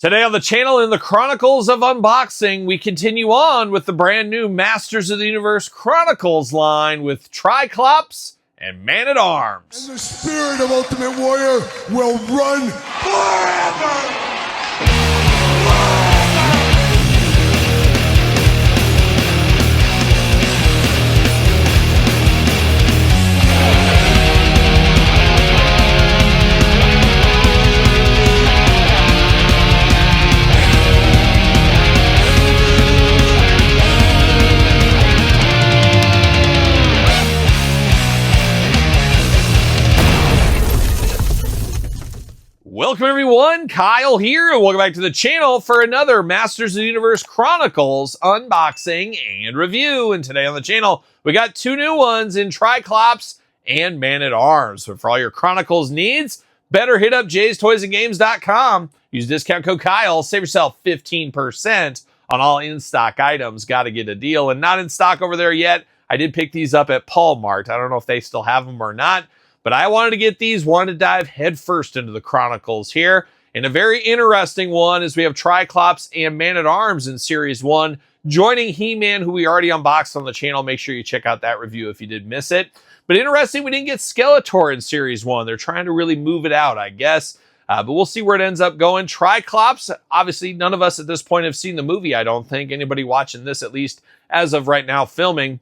Today on the channel, in the Chronicles of Unboxing, we continue on with the brand new Masters of the Universe Chronicles line with Tri-Klops and Man-at-Arms. And the spirit of Ultimate Warrior will run forever! Welcome everyone, Kyle here, and welcome back to the channel for another Masters of the Universe Chronicles unboxing and review. And today on the channel, we got two new ones in Triclops and Man-at-Arms. So for all your Chronicles needs, better hit up jaystoysandgames.com. Use discount code Kyle, save yourself 15% on all in-stock items. Got to get a deal, and not in stock over there yet. I did pick these up at Paul Mart. I don't know if they still have them or not. But I wanted to get these, wanted to dive headfirst into the Chronicles here. And a very interesting one is we have Triclops and Man-at-Arms in Series 1, joining He-Man, who we already unboxed on the channel. Make sure you check out that review if you did miss it. But interesting, we didn't get Skeletor in Series 1. They're trying to really move it out, I guess. But we'll see where it ends up going. Triclops, obviously none of us at this point have seen the movie, I don't think. Anybody watching this, at least as of right now, filming.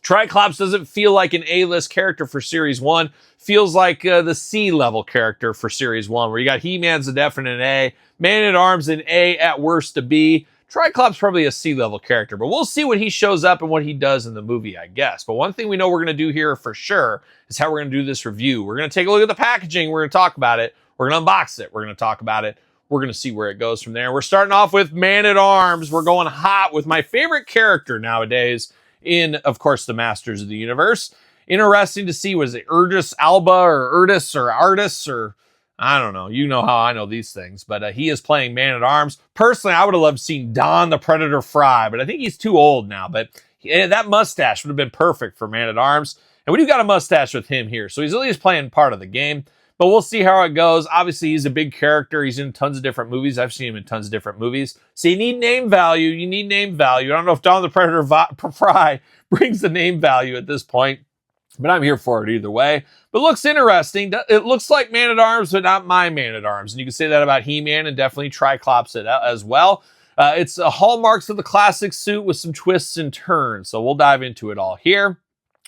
Triclops doesn't feel like an A-list character for Series 1. Feels like the C-level character for Series 1, where you got He-Man's a definite A, Man-at-Arms an A, at worst a B. Triclops probably a C-level character, but we'll see when he shows up and what he does in the movie, I guess. But one thing we know we're going to do here for sure is how we're going to do this review. We're going to take a look at the packaging. We're going to talk about it. We're going to unbox it. We're going to talk about it. We're going to see where it goes from there. We're starting off with Man-at-Arms. We're going hot with my favorite character nowadays in, of course, the Masters of the Universe. Interesting to see, was it Urdis Alba or Urdis or Artis or I don't know. You know how I know these things, but he is playing Man-at-Arms. Personally, I would have loved seeing Don the Predator Fry, but I think he's too old now. But that mustache would have been perfect for Man-at-Arms. And we do got a mustache with him here, so he's at least playing part of the game. But we'll see how it goes. Obviously, he's a big character. He's in tons of different movies. I've seen him in tons of different movies. So you need name value. You need name value. I don't know if Don the Predator Fry brings the name value at this point, but I'm here for it either way. But it looks interesting. It looks like Man-at-Arms, but not my Man-at-Arms. And you can say that about He-Man and definitely Triclops as well. It's hallmarks of the classic suit with some twists and turns. So we'll dive into it all here.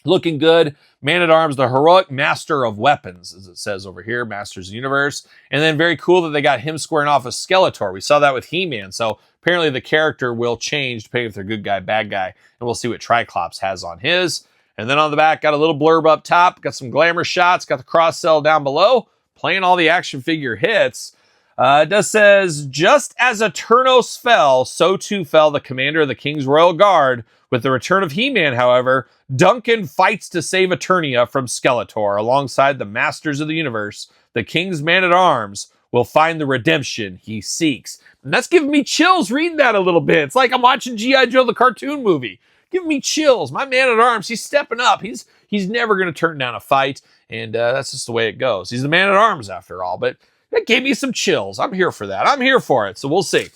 Looking good. Man-at-Arms, the heroic master of weapons, as it says over here, Masters of the Universe. And then very cool that they got him squaring off with Skeletor. We saw that with He-Man. So apparently the character will change depending if they're good guy, bad guy. And we'll see what Triclops has on his. And then on the back, got a little blurb up top. Got some glamour shots. Got the cross-sell down below. Playing all the action figure hits. It does says, just as Eternos fell, so too fell the commander of the King's Royal Guard. With the return of He-Man, however, Duncan fights to save Eternia from Skeletor. Alongside the Masters of the Universe, the King's Man-at-Arms will find the redemption he seeks. And that's giving me chills reading that a little bit. It's like I'm watching G.I. Joe, the cartoon movie. Giving me chills. My Man-at-Arms, he's stepping up. He's never going to turn down a fight. And that's just the way it goes. He's the Man-at-Arms after all. But that gave me some chills. I'm here for that. I'm here for it. So we'll see.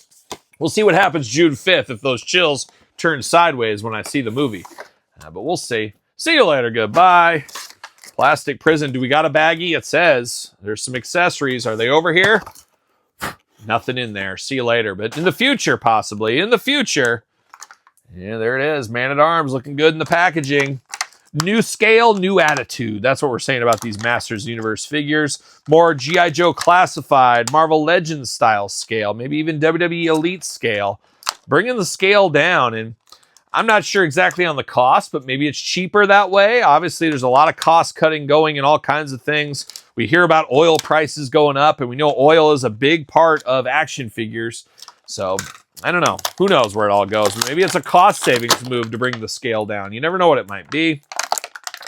We'll see what happens June 5th if those chills turn sideways when I see the movie. But we'll see. See you later. Goodbye. Plastic prison. Do we got a baggie? It says there's some accessories. Are they over here? Nothing in there. See you later. But in the future, possibly. In the future. Yeah, there it is. Man-at-Arms looking good in the packaging. New scale, new attitude. That's what we're saying about these Masters of the Universe figures. More G.I. Joe classified, Marvel Legends style scale, maybe even WWE Elite scale. Bringing the scale down, and I'm not sure exactly on the cost, but maybe it's cheaper that way. Obviously, there's a lot of cost cutting going and all kinds of things. We hear about oil prices going up, and we know oil is a big part of action figures. So I don't know. Who knows where it all goes? Maybe it's a cost savings move to bring the scale down. You never know what it might be.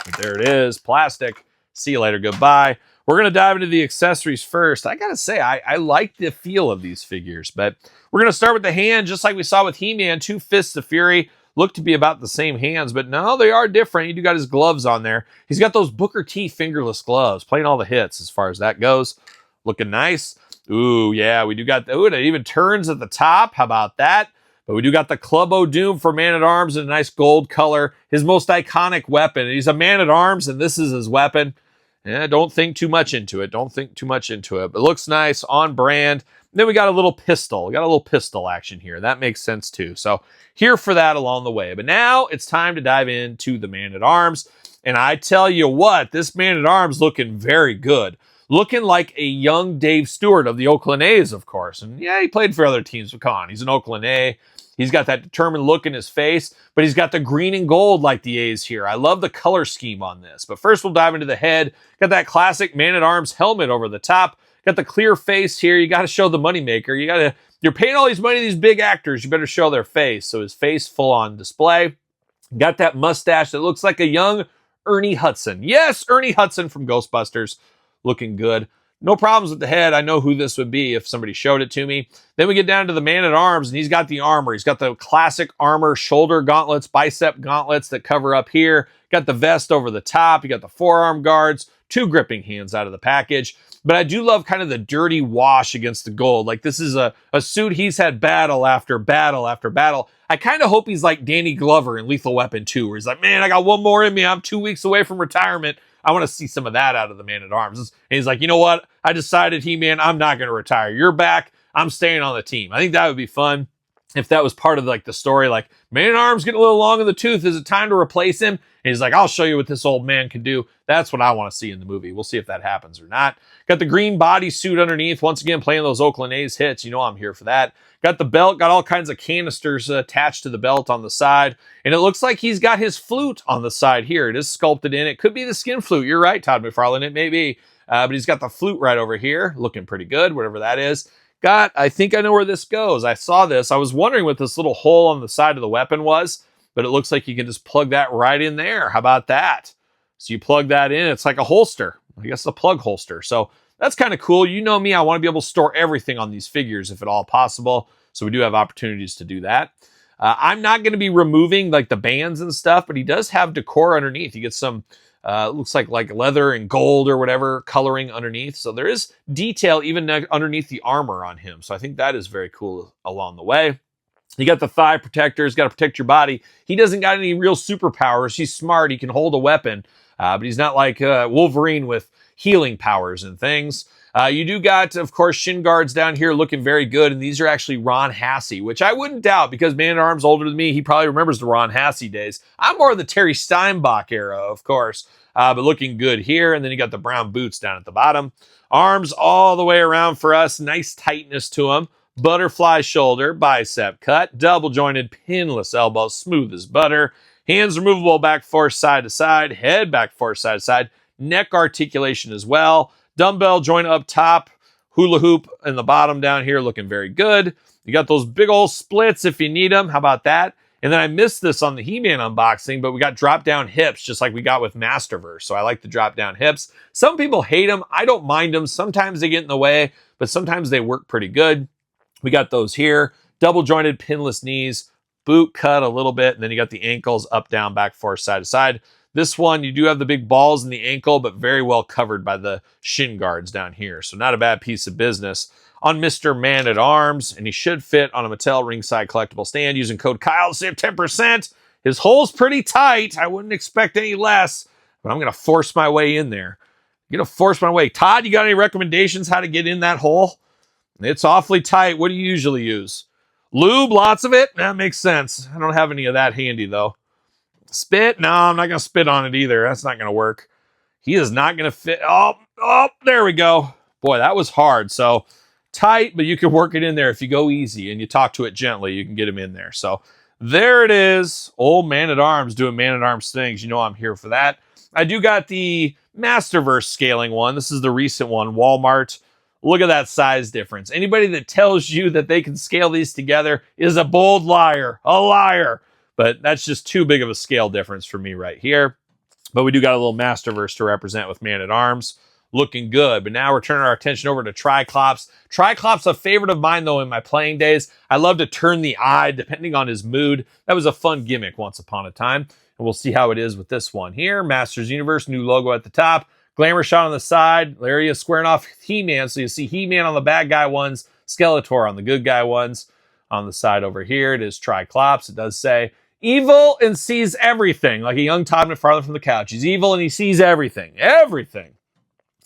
But there it is. Plastic. See you later. Goodbye. We're going to dive into the accessories first. I got to say, I like the feel of these figures, but we're going to start with the hand, just like we saw with He-Man. Two Fists of Fury look to be about the same hands, but no, they are different. You do got his gloves on there. He's got those Booker T fingerless gloves, playing all the hits as far as that goes. Looking nice. Ooh, yeah, we do got, ooh, it even turns at the top. How about that? But we do got the Club O'Doom for Man-at-Arms in a nice gold color. His most iconic weapon. He's a Man-at-Arms, and this is his weapon. Yeah, don't think too much into it. Don't think too much into it. But it looks nice, on brand. Then we got a little pistol. We got a little pistol action here. That makes sense too. So here for that along the way. But now it's time to dive into the Man-at-Arms. And I tell you what, this Man-at-Arms looking very good. Looking like a young Dave Stewart of the Oakland A's, of course. And yeah, he played for other teams, but come on, he's an Oakland A. He's got that determined look in his face, but he's got the green and gold like the A's here. I love the color scheme on this. But first we'll dive into the head. Got that classic Man-at-Arms helmet over the top. Got the clear face here. You got to show the moneymaker. You're paying all these money to these big actors. You better show their face. So his face full on display. Got that mustache that looks like a young Ernie Hudson. Yes, Ernie Hudson from Ghostbusters. Looking good. No problems with the head. I know who this would be if somebody showed it to me. Then we get down to the Man-at-Arms, and he's got the armor. He's got the classic armor shoulder gauntlets, bicep gauntlets that cover up here. Got the vest over the top. You got the forearm guards, 2 gripping hands out of the package. But I do love kind of the dirty wash against the gold. Like this is a suit he's had battle after battle after battle. I kind of hope he's like Danny Glover in Lethal Weapon 2, where he's like, man, I got one more in me. I'm 2 weeks away from retirement. I want to see some of that out of the Man-at-Arms. And he's like, you know what? I decided, He-Man, I'm not going to retire. You're back. I'm staying on the team. I think that would be fun if that was part of like the story. Like, Man-at-Arms getting a little long in the tooth. Is it time to replace him? And he's like, I'll show you what this old man can do. That's what I want to see in the movie. We'll see if that happens or not. Got the green bodysuit underneath. Once again, playing those Oakland A's hits. You know I'm here for that. Got the belt. Got all kinds of canisters attached to the belt on the side. And it looks like he's got his flute on the side here. It is sculpted in. It could be the skin flute. You're right, Todd McFarlane. It may be. But he's got the flute right over here. Looking pretty good, whatever that is. I think I know where this goes. I saw this. I was wondering what this little hole on the side of the weapon was. But it looks like you can just plug that right in there. How about that? So you plug that in. It's like a holster. I guess a plug holster. So that's kind of cool. You know me. I want to be able to store everything on these figures if at all possible. So we do have opportunities to do that. I'm not going to be removing like the bands and stuff, but he does have decor underneath. You get some, looks like leather and gold or whatever coloring underneath. So there is detail even underneath the armor on him. So I think that is very cool along the way. You got the thigh protectors, got to protect your body. He doesn't got any real superpowers. He's smart. He can hold a weapon, but he's not like Wolverine with healing powers and things. You do got, of course, shin guards down here looking very good, and these are actually Ron Hassey, which I wouldn't doubt because Man-at-Arms older than me. He probably remembers the Ron Hassey days. I'm more of the Terry Steinbach era, of course, but looking good here. And then you got the brown boots down at the bottom. Arms all the way around for us. Nice tightness to them. Butterfly shoulder, bicep cut, double jointed, pinless elbows, smooth as butter. Hands removable, back force side to side, head back force side to side, neck articulation as well. Dumbbell joint up top, hula hoop in the bottom down here, looking very good. You got those big old splits if you need them. How about that? And then I missed this on the He-Man unboxing, but we got drop down hips just like we got with Masterverse. So I like the drop down hips. Some people hate them. I don't mind them. Sometimes they get in the way, but sometimes they work pretty good. We got those here, double jointed pinless knees, boot cut a little bit, and then you got the ankles up, down, back, forth, side to side. This one, you do have the big balls in the ankle, but very well covered by the shin guards down here. So not a bad piece of business on Mr. Man-at-Arms, and he should fit on a Mattel ringside collectible stand using code Kyle to save 10%. His hole's pretty tight. I wouldn't expect any less, but I'm going to force my way in there. I'm going to force my way. Todd, you got any recommendations how to get in that hole? It's awfully tight. What do you usually use? Lube, lots of it? That makes sense. I don't have any of that handy, though. Spit? No, I'm not going to spit on it either. That's not going to work. He is not going to fit. Oh, there we go. Boy, that was hard. So tight, but you can work it in there if you go easy and you talk to it gently. You can get him in there. So there it is. Old Man-at-Arms doing Man-at-Arms things. You know I'm here for that. I do got the Masterverse scaling one. This is the recent one, Walmart. Look at that size difference. Anybody that tells you that they can scale these together is a bold liar. A liar. But that's just too big of a scale difference for me right here. But we do got a little Masterverse to represent with Man-at-Arms. Looking good. But now we're turning our attention over to Tri-Klops. Tri-Klops a favorite of mine, though, in my playing days. I love to turn the eye depending on his mood. That was a fun gimmick once upon a time. And we'll see how it is with this one here. Masters Universe, new logo at the top. Glamour shot on the side. There he is squaring off He-Man. So you see He-Man on the bad guy ones, Skeletor on the good guy ones. On the side over here, it is Tri-Klops. It does say, evil and sees everything. Like a young Todd McFarlane from the couch. He's evil and he sees everything. Everything.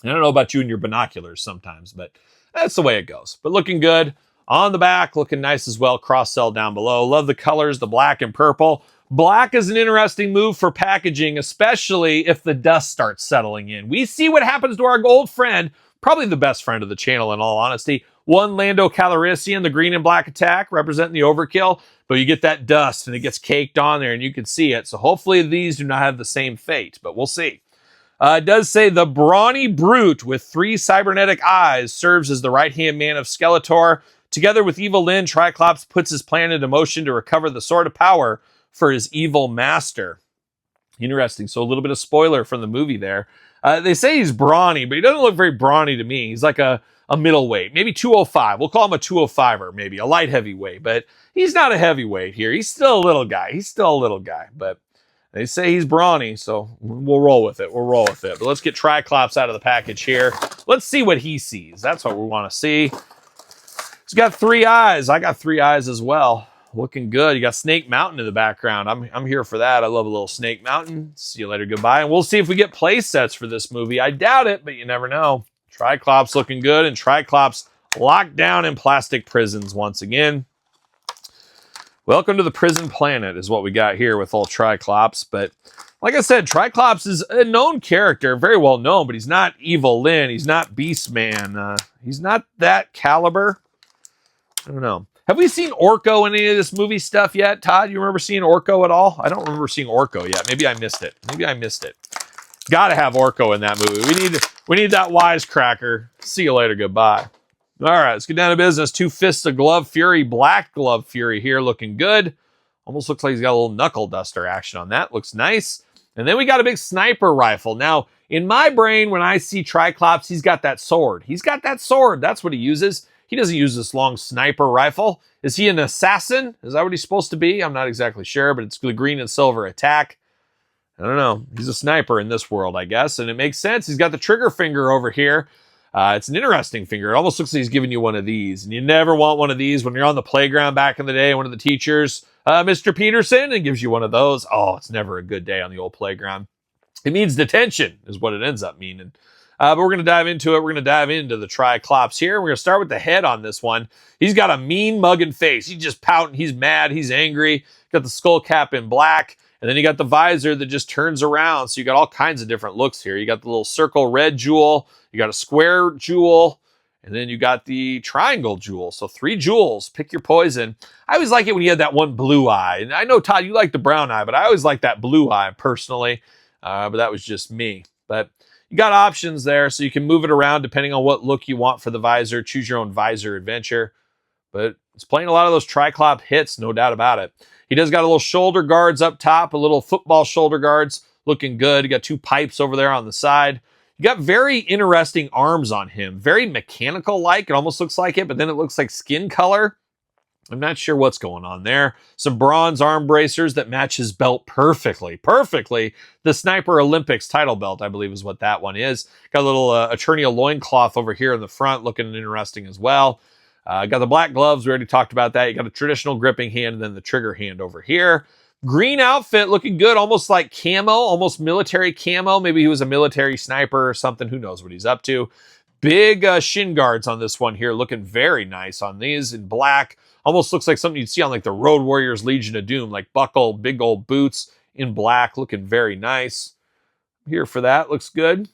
I don't know about you and your binoculars sometimes, but that's the way it goes. But looking good. On the back, looking nice as well. Cross-sell down below. Love the colors, the black and purple. Black is an interesting move for packaging, especially if the dust starts settling in. We see what happens to our old friend, probably the best friend of the channel in all honesty. One Lando Calrissian, the green and black attack, representing the overkill. But you get that dust and it gets caked on there and you can see it. So hopefully these do not have the same fate, but we'll see. It does say the brawny brute with 3 cybernetic eyes serves as the right-hand man of Skeletor. Together with Evil Lyn, Tri-Klops puts his plan into motion to recover the Sword of Power for his evil master. Interesting. So a little bit of spoiler from the movie there. They say he's brawny, but he doesn't look very brawny to me. He's like a middleweight, maybe 205. We'll call him a 205er, maybe a light heavyweight, but he's not a heavyweight here. He's still a little guy. But they say he's brawny, so we'll roll with it. But let's get Tri-Klops out of the package here. Let's see what he sees. That's what we want to see. He's got 3 eyes. I got 3 eyes as well. Looking good. You got Snake Mountain in the background. I'm here for that. I love a little Snake Mountain. See you later. Goodbye. And we'll see if we get play sets for this movie. I doubt it, but you never know. Tri-Klops looking good, and Tri-Klops locked down in plastic prisons once again. Welcome to the prison planet is what we got here with old Tri-Klops. But like I said, Tri-Klops is a known character, very well known, but he's not Evil Lyn. He's not Beastman. He's not that caliber. I don't know. Have we seen Orko in any of this movie stuff yet? Todd, you remember seeing Orko at all? I don't remember seeing Orko yet. Maybe I missed it. Gotta have Orko in that movie. We need that wisecracker. See you later. Goodbye. All right, let's get down to business. 2 Fists of Glove Fury, Black Glove Fury here, looking good. Almost looks like he's got a little knuckle duster action on that. Looks nice. And then we got a big sniper rifle. Now, in my brain, when I see Tri-Klops, he's got that sword. That's what he uses. He doesn't use this long sniper rifle. Is he an assassin? Is that what he's supposed to be? I'm not exactly sure, but it's the green and silver attack. I don't know. He's a sniper in this world, I guess, and it makes sense. He's got the trigger finger over here. It's an interesting finger. It almost looks like he's giving you one of these, and you never want one of these when you're on the playground back in the day. One of the teachers, Mr. Peterson, and gives you one of those. Oh, it's never a good day on the old playground. It means detention is what it ends up meaning. But we're going to dive into it. We're going to dive into the Tri-Klops here. We're going to start with the head on this one. He's got a mean mugging face. He's just pouting. He's mad. He's angry. Got the skull cap in black. And then you got the visor that just turns around. So you got all kinds of different looks here. You got the little circle red jewel. You got a square jewel. And then you got the triangle jewel. So 3 jewels. Pick your poison. I always like it when you had that one blue eye. And I know, Todd, you like the brown eye, but I always like that blue eye personally. But that was just me. But you got options there, so you can move it around depending on what look you want for the visor. Choose your own visor adventure. But it's playing a lot of those Tri-Klop hits, no doubt about it. He does got a little shoulder guards up top, a little football shoulder guards, looking good. You got 2 pipes over there on the side. You got very interesting arms on him, very mechanical-like. It almost looks like it, but then it looks like skin color. I'm not sure what's going on there. Some bronze arm bracers that match his belt perfectly. The Sniper Olympics title belt, I believe is what that one is. Got a little Eternia loincloth over here in the front, looking interesting as well. Got the black gloves. We already talked about that. You got a traditional gripping hand and then the trigger hand over here. Green outfit, looking good, almost like camo, almost military camo. Maybe he was a military sniper or something. Who knows what he's up to. Big shin guards on this one here, looking very nice on these in black. Almost looks like something you'd see on like the Road Warriors Legion of Doom, like buckle, big old boots in black, looking very nice. Here for that, looks good.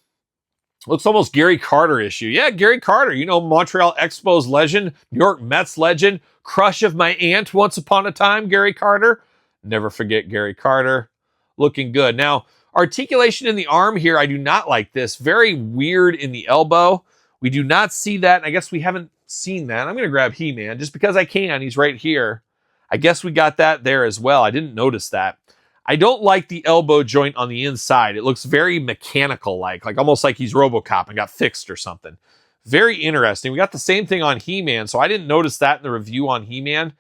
Looks almost Gary Carter-ish. Yeah, Gary Carter, you know, Montreal Expos legend, New York Mets legend, crush of my aunt once upon a time, Gary Carter. Never forget Gary Carter. Looking good. Now, articulation in the arm here, I do not like this. Very weird in the elbow. We do not see that, and I guess we haven't seen that. I'm going to grab He-Man just because I can. He's right here. I guess we got that there as well. I didn't notice that. I don't like the elbow joint on the inside. It looks very mechanical-like almost like he's RoboCop and got fixed or something. Very interesting. We got the same thing on He-Man, so I didn't notice that in the review on He-Man,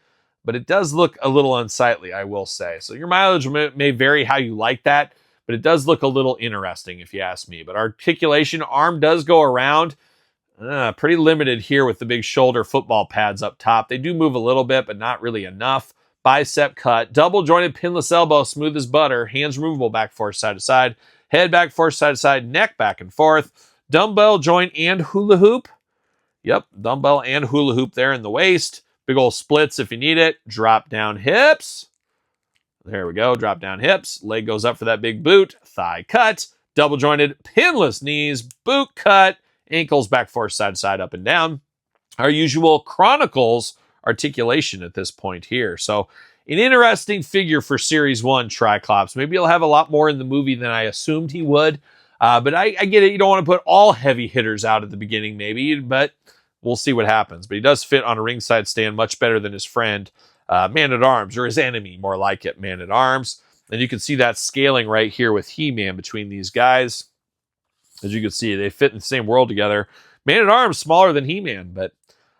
but it does look a little unsightly, I will say. So your mileage may vary how you like that, but it does look a little interesting if you ask me. But articulation, arm does go around. Pretty limited here with the big shoulder football pads up top. They do move a little bit, but not really enough. Bicep cut, double jointed pinless elbow, smooth as butter, hands removable back forth side to side, head back forth side to side, neck back and forth, dumbbell joint and hula hoop. Yep, dumbbell and hula hoop there in the waist. Big old splits if you need it. Drop down hips. There we go, drop down hips. Leg goes up for that big boot. Thigh cut, double jointed pinless knees, boot cut, ankles back forth side to side, up and down. Our usual Chronicles articulation at this point here. So an interesting figure for Series 1 Tri-Klops. Maybe he'll have a lot more in the movie than I assumed he would. But I get it. You don't want to put all heavy hitters out at the beginning, maybe, but we'll see what happens. But he does fit on a ringside stand much better than his friend, Man-at-Arms, or his enemy, more like it, Man-at-Arms. And you can see that scaling right here with He-Man between these guys. As you can see, they fit in the same world together. Man-at-Arms smaller than He-Man, but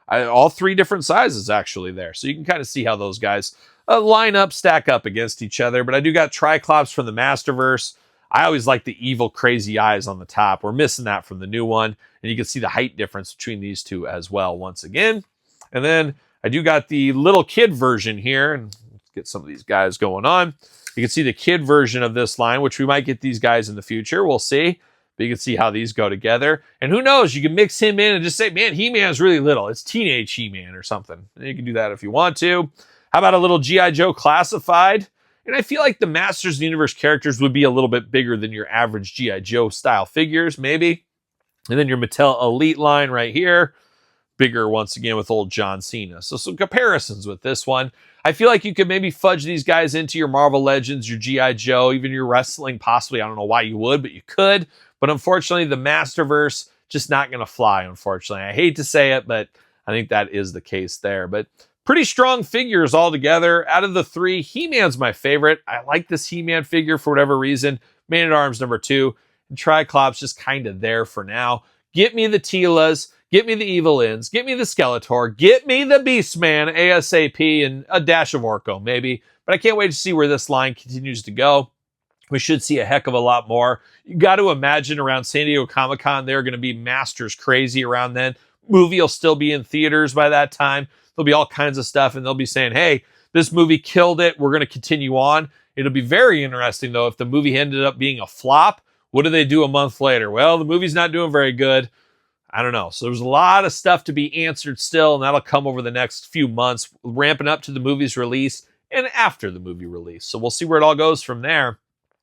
all three different sizes actually there. So you can kind of see how those guys line up, stack up against each other. But I do got Tri-Klops from the Masterverse. I always like the evil, crazy eyes on the top. We're missing that from the new one. And you can see the height difference between these two as well once again. And then I do got the little kid version here. And let's get some of these guys going on. You can see the kid version of this line, which we might get these guys in the future. We'll see. But you can see how these go together. And who knows, you can mix him in and just say, man, He-Man's really little. It's teenage He-Man or something. And you can do that if you want to. How about a little G.I. Joe classified? And I feel like the Masters of the Universe characters would be a little bit bigger than your average G.I. Joe style figures, maybe. And then your Mattel Elite line right here. Bigger once again with old John Cena. So some comparisons with this one. I feel like you could maybe fudge these guys into your Marvel Legends, your G.I. Joe, even your wrestling, possibly. I don't know why you would, but you could. But unfortunately, the Masterverse, just not going to fly, unfortunately. I hate to say it, but I think that is the case there. But pretty strong figures all together. Out of the three, He-Man's my favorite. I like this He-Man figure for whatever reason. Man-at-Arms number 2. And Tri-Klops just kind of there for now. Get me the Teelas. Get me the Evil Ins. Get me the Skeletor. Get me the Beastman ASAP and a dash of Orko, maybe. But I can't wait to see where this line continues to go. We should see a heck of a lot more. You got to imagine around San Diego Comic-Con, they're going to be Masters crazy around then. Movie will still be in theaters by that time. There'll be all kinds of stuff, and they'll be saying, hey, this movie killed it. We're going to continue on. It'll be very interesting, though, if the movie ended up being a flop. What do they do a month later? Well, the movie's not doing very good. I don't know. So there's a lot of stuff to be answered still, and that'll come over the next few months, ramping up to the movie's release and after the movie release. So we'll see where it all goes from there.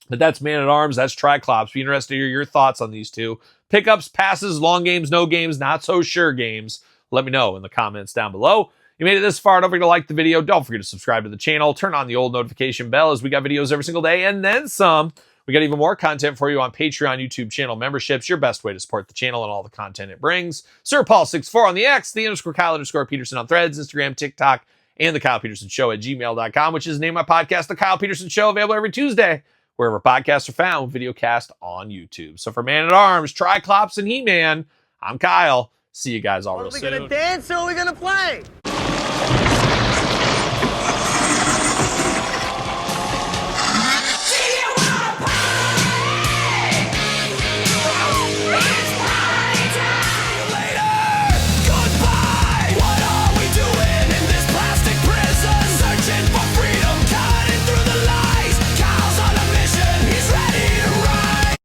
But that's Man-at-Arms, that's Tri-Klops. Be interested to hear your thoughts on these two. Pickups, passes, long games, no games, not so sure games. Let me know in the comments down below. You made it this far, don't forget to like the video. Don't forget to subscribe to the channel. Turn on the old notification bell as we got videos every single day and then some. We got even more content for you on Patreon, YouTube channel memberships. Your best way to support the channel and all the content it brings. Sir Paul64 on the X, _Kyle_Peterson on Threads, Instagram, TikTok, and TheKylePetersonShow at gmail.com, which is the name of my podcast, The Kyle Peterson Show, available every Tuesday, wherever podcasts are found, videocast on YouTube. So for Man-at-Arms, Tri-Klops, and He-Man, I'm Kyle. See you guys all real soon. Are we going to dance or are we going to play?